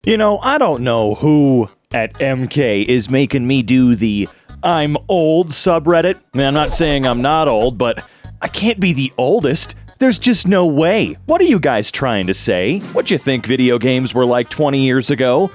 You know, I don't know who at EmKay is making me do the I'm old subreddit. I mean, I'm not saying I'm not old, but I can't be the oldest. There's just no way. What are you guys trying to say? What you think video games were like 20 years ago?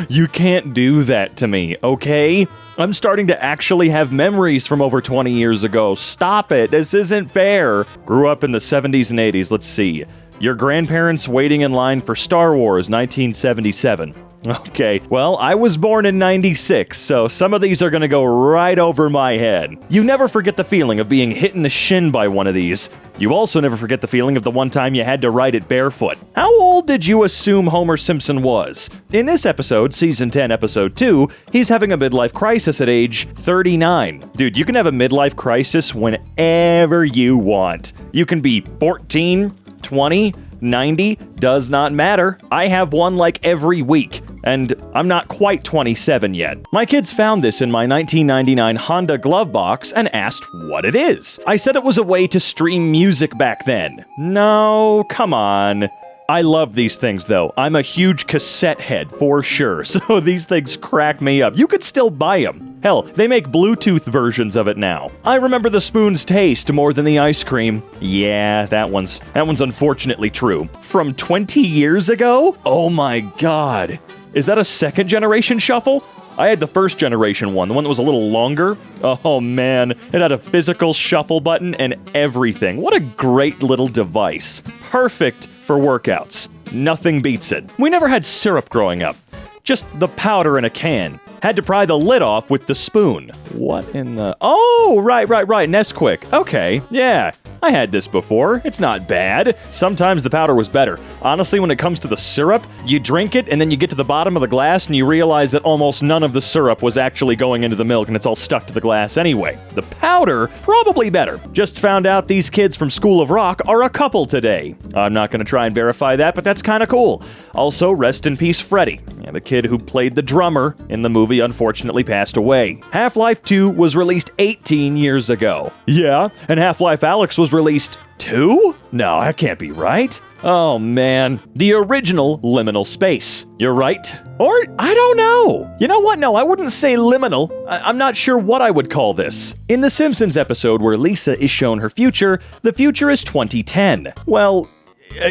You can't do that to me, okay? I'm starting to actually have memories from over 20 years ago. Stop it. This isn't fair. Grew up in the 70s and 80s. Let's see. Your grandparents waiting in line for Star Wars, 1977. Okay, well, I was born in 96, so some of these are gonna go right over my head. You never forget the feeling of being hit in the shin by one of these. You also never forget the feeling of the one time you had to ride it barefoot. How old did you assume Homer Simpson was? In this episode, Season 10, Episode 2, he's having a midlife crisis at age 39. Dude, you can have a midlife crisis whenever you want. You can be 14, 20, 90, does not matter. I have one like every week, and I'm not quite 27 yet. My kids found this in my 1999 Honda glove box and asked what it is. I said it was a way to stream music back then. No, come on. I love these things, though. I'm a huge cassette head, for sure, so these things crack me up. You could still buy them. Hell, they make Bluetooth versions of it now. I remember the spoon's taste more than the ice cream. Yeah, that one's unfortunately true. From 20 years ago? Oh my god. Is that a second generation shuffle? I had the first generation one, the one that was a little longer. Oh man, it had a physical shuffle button and everything. What a great little device. Perfect for workouts. Nothing beats it. We never had syrup growing up. Just the powder in a can. Had to pry the lid off with the spoon. What in the... Oh, right, Nesquik. Okay, yeah. I had this before. It's not bad. Sometimes the powder was better. Honestly, when it comes to the syrup, you drink it and then you get to the bottom of the glass and you realize that almost none of the syrup was actually going into the milk and it's all stuck to the glass anyway. The powder, probably better. Just found out these kids from School of Rock are a couple today. I'm not going to try and verify that, but that's kind of cool. Also, rest in peace, Freddy. Yeah, the kid who played the drummer in the movie unfortunately passed away. Half-Life 2 was released 18 years ago. Yeah, and Half-Life Alyx was released 2? No, that can't be right. Oh man, the original liminal space. You're right. Or, I don't know. You know what? No, I wouldn't say liminal. I'm not sure what I would call this. In the Simpsons episode where Lisa is shown her future, the future is 2010. Well,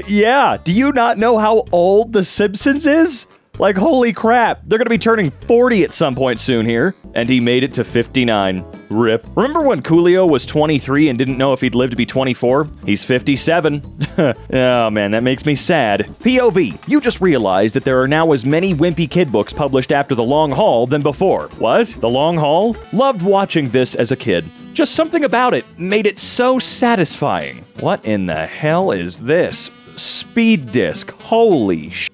yeah, do you not know how old The Simpsons is? Like, holy crap, they're gonna be turning 40 at some point soon here. And he made it to 59. RIP. Remember when Coolio was 23 and didn't know if he'd live to be 24? He's 57. Oh man, that makes me sad. POV, you just realized that there are now as many wimpy kid books published after The Long Haul than before. What? The Long Haul? Loved watching this as a kid. Just something about it made it so satisfying. What in the hell is this? Speed disc. Holy sh**.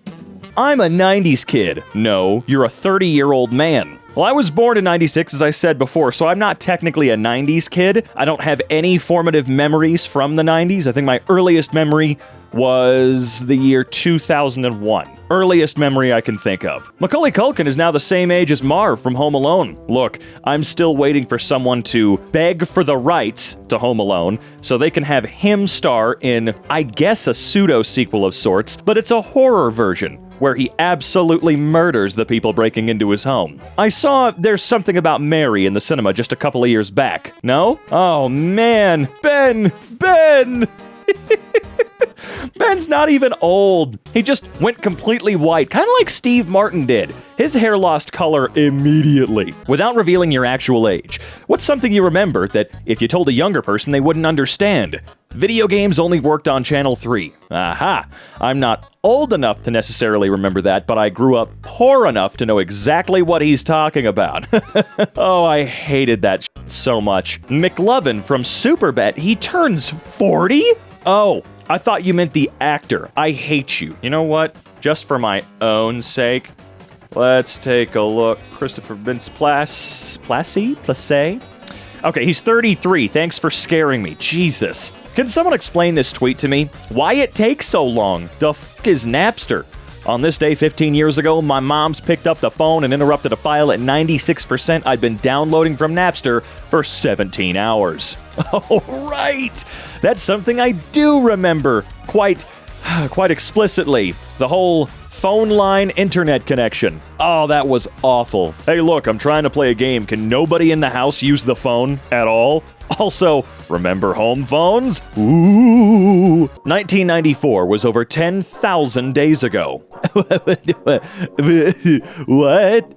I'm a 90s kid. No, you're a 30-year-old man. Well, I was born in 96, as I said before, so I'm not technically a 90s kid. I don't have any formative memories from the 90s. I think my earliest memory was the year 2001. Earliest memory I can think of. Macaulay Culkin is now the same age as Marv from Home Alone. Look, I'm still waiting for someone to beg for the rights to Home Alone so they can have him star in, I guess, a pseudo-sequel of sorts, but it's a horror version where he absolutely murders the people breaking into his home. I saw There's Something About Mary in the cinema just a couple of years back. No? Oh man, Ben! Ben's not even old. He just went completely white, kind of like Steve Martin did. His hair lost color immediately. Without revealing your actual age, what's something you remember that if you told a younger person they wouldn't understand? Video games only worked on Channel 3. Aha! I'm not old enough to necessarily remember that, but I grew up poor enough to know exactly what he's talking about. Oh, I hated that so much. McLovin from Superbet, he turns 40? Oh, I thought you meant the actor. I hate you. You know what? Just for my own sake, let's take a look. Christopher Mintz Plasse? Okay, he's 33. Thanks for scaring me. Jesus. Can someone explain this tweet to me? Why it takes so long? The f*** is Napster? On this day 15 years ago, my mom's picked up the phone and interrupted a file at 96% I'd been downloading from Napster for 17 hours. Oh, right! That's something I do remember quite explicitly. The whole phone line internet connection. Oh, that was awful. Hey, look, I'm trying to play a game. Can nobody in the house use the phone at all? Also, remember home phones? Ooh. 1994 was over 10,000 days ago. What?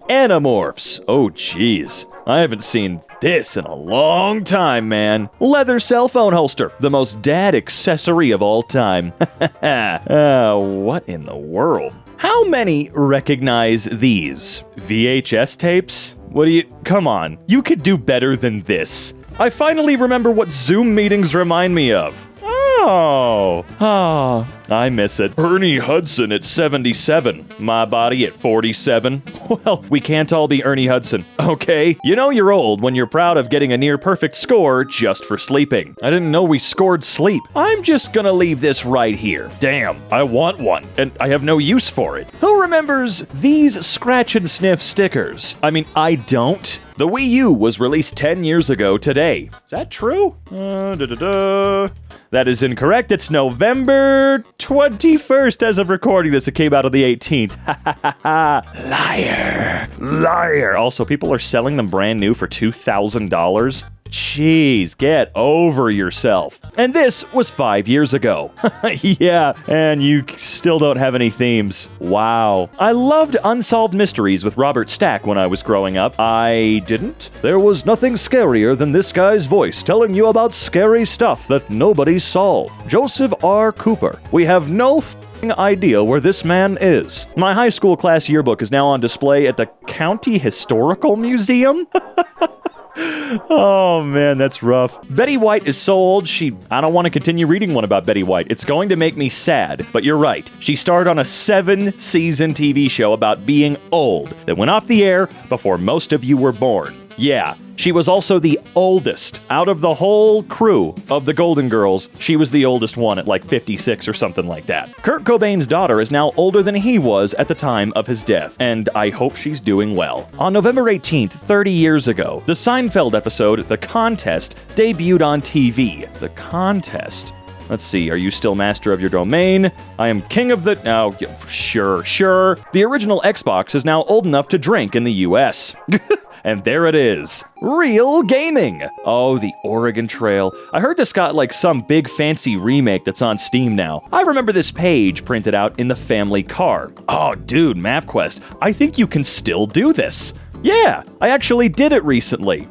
Animorphs. Oh, jeez. I haven't seen this in a long time, man. Leather cell phone holster. The most dad accessory of all time. What in the world? How many recognize these? VHS tapes? Come on. You could do better than this. I finally remember what Zoom meetings remind me of. Oh, I miss it. Ernie Hudson at 77. My body at 47. Well, we can't all be Ernie Hudson, okay? You know you're old when you're proud of getting a near-perfect score just for sleeping. I didn't know we scored sleep. I'm just gonna leave this right here. Damn, I want one, and I have no use for it. Who remembers these scratch and sniff stickers? I mean, I don't. The Wii U was released 10 years ago today. Is that true? That is incorrect. It's November 21st as of recording this. It came out on the 18th. Liar. Also, people are selling them brand new for $2,000. Jeez, get over yourself. And this was 5 years ago. Yeah, and you still don't have any themes. Wow. I loved Unsolved Mysteries with Robert Stack when I was growing up. I didn't. There was nothing scarier than this guy's voice telling you about scary stuff that nobody solved. Joseph R. Cooper. We have no idea where this man is. My high school class yearbook is now on display at the County Historical Museum. Oh man, that's rough. Betty White is so old, I don't want to continue reading one about Betty White. It's going to make me sad, but you're right. She starred on a 7-season TV show about being old that went off the air before most of you were born. Yeah, she was also the oldest. Out of the whole crew of the Golden Girls, she was the oldest one at like 56 or something like that. Kurt Cobain's daughter is now older than he was at the time of his death, and I hope she's doing well. On November 18th, 30 years ago, the Seinfeld episode, The Contest, debuted on TV. The Contest? Let's see, are you still master of your domain? I am king of the... Oh, sure. The original Xbox is now old enough to drink in the US. And there it is. Real gaming. Oh, the Oregon Trail. I heard this got like some big fancy remake that's on Steam now. I remember this page printed out in the family car. Oh, dude, MapQuest. I think you can still do this. Yeah, I actually did it recently.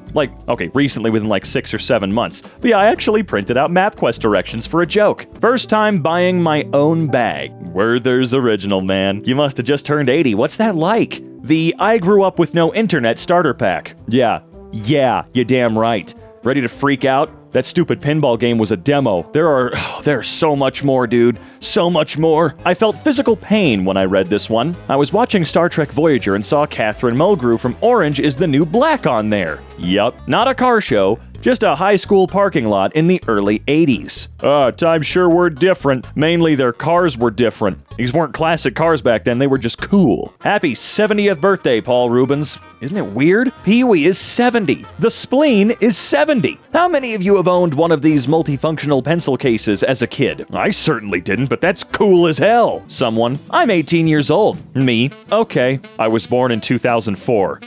Recently within like 6 or 7 months. But yeah, I actually printed out MapQuest directions for a joke. First time buying my own bag. Werther's original, man. You must have just turned 80. What's that like? The I grew up with no internet starter pack. Yeah, you're damn right. Ready to freak out? That stupid pinball game was a demo. There's so much more, dude. So much more. I felt physical pain when I read this one. I was watching Star Trek Voyager and saw Catherine Mulgrew from Orange is the New Black on there. Yup, not a car show, just a high school parking lot in the early 80s. Times sure were different. Mainly their cars were different. These weren't classic cars back then, they were just cool. Happy 70th birthday, Paul Rubens. Isn't it weird? Pee-wee is 70. The spleen is 70. How many of you have owned one of these multifunctional pencil cases as a kid? I certainly didn't, but that's cool as hell. Someone. I'm 18 years old. Me. Okay. I was born in 2004.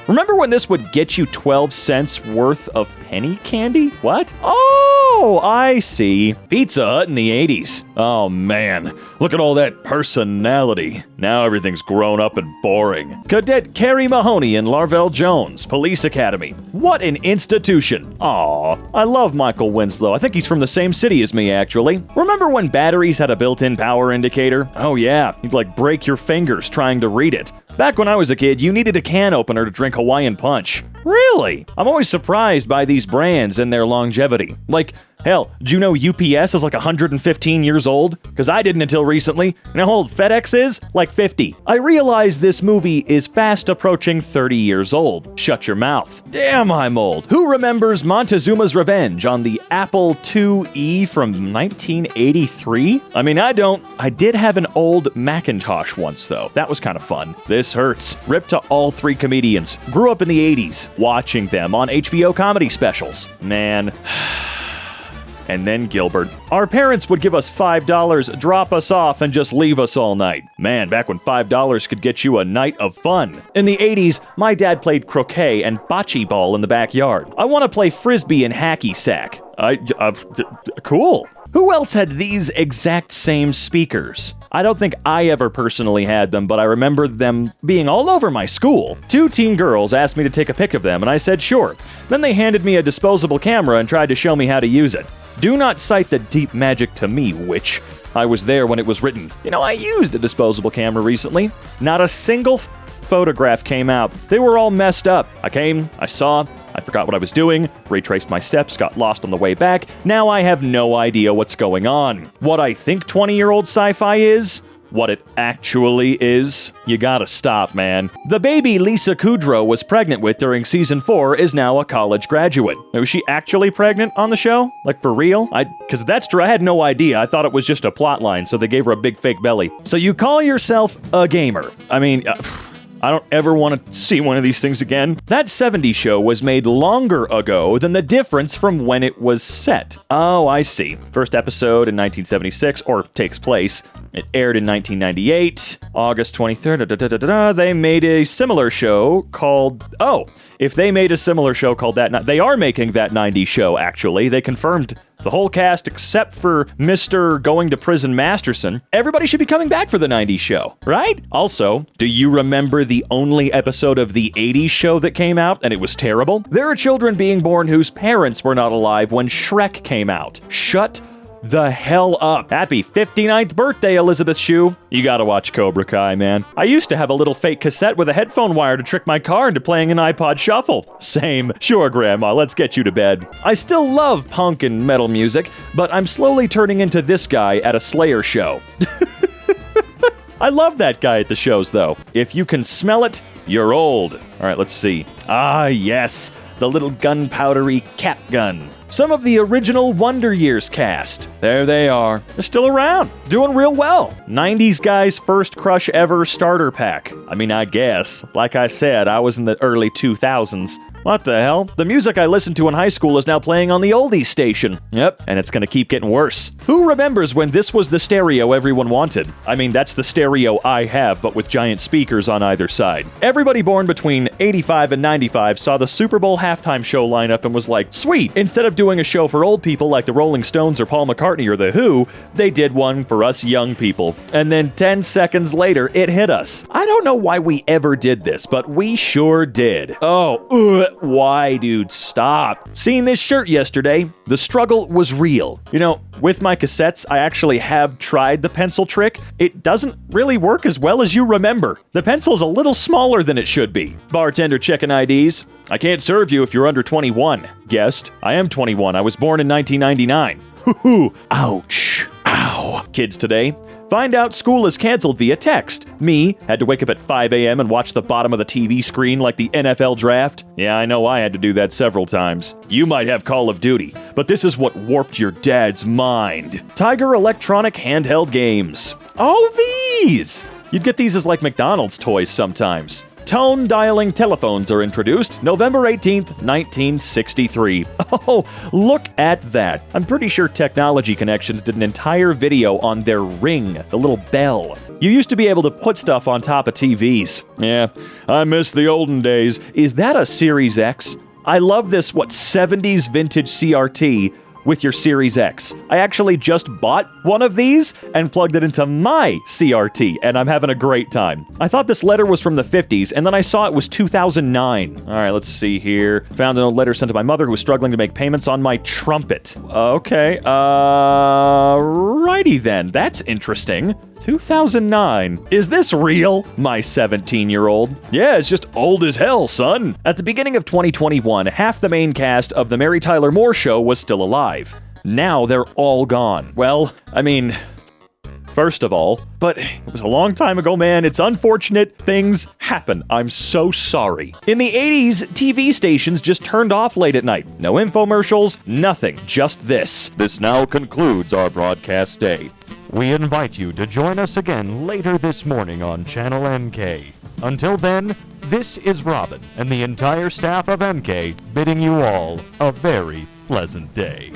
Remember when this would get you 12 cents worth of penny candy? What? Oh, I see. Pizza Hut in the 80s. Oh man, look at all that personality. Now everything's grown up and boring. Cadet Carrie Mahoney in Larvell Jones, Police Academy. What an institution. Aw, I love Michael Winslow. I think he's from the same city as me, actually. Remember when batteries had a built-in power indicator? Oh yeah, you'd like break your fingers trying to read it. Back when I was a kid, you needed a can opener to drink Hawaiian Punch. Really? I'm always surprised by these brands and their longevity. Like, hell, do you know UPS is like 115 years old? Because I didn't until recently. You know how old FedEx is? Like 50. I realize this movie is fast approaching 30 years old. Shut your mouth. Damn, I'm old. Who remembers Montezuma's Revenge on the Apple IIe from 1983? I mean, I don't. I did have an old Macintosh once, though. That was kind of fun. This hurts. Rip to all three comedians. Grew up in the 80s, watching them on HBO comedy specials. Man. and then Gilbert. Our parents would give us $5, drop us off, and just leave us all night. Man, back when $5 could get you a night of fun. In the 80s, my dad played croquet and bocce ball in the backyard. I want to play frisbee and hacky sack. Cool. Who else had these exact same speakers? I don't think I ever personally had them, but I remember them being all over my school. 2 teen girls asked me to take a pic of them, and I said sure. Then they handed me a disposable camera and tried to show me how to use it. Do not cite the deep magic to me, witch. I was there when it was written. You know, I used a disposable camera recently. Not a single photograph came out. They were all messed up. I came, I saw, I forgot what I was doing, retraced my steps, got lost on the way back. Now I have no idea what's going on. What I think 20-year-old sci-fi is, what it actually is, you gotta stop, man. The baby Lisa Kudrow was pregnant with during season 4 is now a college graduate. Was she actually pregnant on the show? Like, for real? Because that's true, I had no idea. I thought it was just a plot line, so they gave her a big fake belly. So you call yourself a gamer. I mean, I don't ever want to see one of these things again. That 70s show was made longer ago than the difference from when it was set. Oh, I see. First episode in 1976, or takes place. It aired in 1998, August 23rd. They made a similar show called... Oh, if they made a similar show called that... They are making that 90s show, actually. They confirmed the whole cast except for Mr. Going to Prison Masterson. Everybody should be coming back for the 90s show, right? Also, do you remember the only episode of the 80s show that came out and it was terrible? There are children being born whose parents were not alive when Shrek came out. Shut the hell up. Happy 59th birthday, Elizabeth Shue. You gotta watch Cobra Kai, man. I used to have a little fake cassette with a headphone wire to trick my car into playing an iPod Shuffle. Same. Sure, Grandma, let's get you to bed. I still love punk and metal music, but I'm slowly turning into this guy at a Slayer show. I love that guy at the shows, though. If you can smell it, you're old. All right, let's see. Ah, yes. The little gunpowdery cap gun. Some of the original Wonder Years cast. There they are. They're still around. Doing real well. 90s guy's first crush ever starter pack. I mean, I guess. Like I said, I was in the early 2000s. What the hell? The music I listened to in high school is now playing on the oldies station. Yep, and it's gonna keep getting worse. Who remembers when this was the stereo everyone wanted? I mean, that's the stereo I have, but with giant speakers on either side. Everybody born between 85 and 95 saw the Super Bowl halftime show lineup and was like, sweet, instead of doing a show for old people like the Rolling Stones or Paul McCartney or The Who, they did one for us young people. And then 10 seconds later, it hit us. I don't know why we ever did this, but we sure did. Why, dude? Stop. Seeing this shirt yesterday, the struggle was real. You know, with my cassettes, I actually have tried the pencil trick. It doesn't really work as well as you remember. The pencil's a little smaller than it should be. Bartender checking IDs. I can't serve you if you're under 21. Guest, I am 21. I was born in 1999. Hoo-hoo. Ouch. Ow. Kids today, find out school is canceled via text. Me, had to wake up at 5 a.m. and watch the bottom of the TV screen like the NFL draft. Yeah, I know I had to do that several times. You might have Call of Duty, but this is what warped your dad's mind. Tiger Electronic handheld games. Oh, these! You'd get these as like McDonald's toys sometimes. Tone dialing telephones are introduced November 18th, 1963. Oh, look at that. I'm pretty sure Technology Connections did an entire video on their ring, the little bell. You used to be able to put stuff on top of TVs. Yeah, I miss the olden days. Is that a Series X? I love this, 70s vintage CRT with your Series X. I actually just bought one of these and plugged it into my CRT, and I'm having a great time. I thought this letter was from the 50s, and then I saw it was 2009. All right, let's see here. Found an old letter sent to my mother who was struggling to make payments on my trumpet. Okay, righty then. That's interesting. 2009. Is this real? My 17-year-old. Yeah, it's just old as hell, son. At the beginning of 2021, half the main cast of The Mary Tyler Moore Show was still alive. Now they're all gone. Well, I mean, first of all, but it was a long time ago, man. It's unfortunate. Things happen. I'm so sorry. In the 80s, TV stations just turned off late at night. No infomercials, nothing. Just this. This now concludes our broadcast day. We invite you to join us again later this morning on Channel EmKay. Until then, this is Robin and the entire staff of EmKay bidding you all a very pleasant day.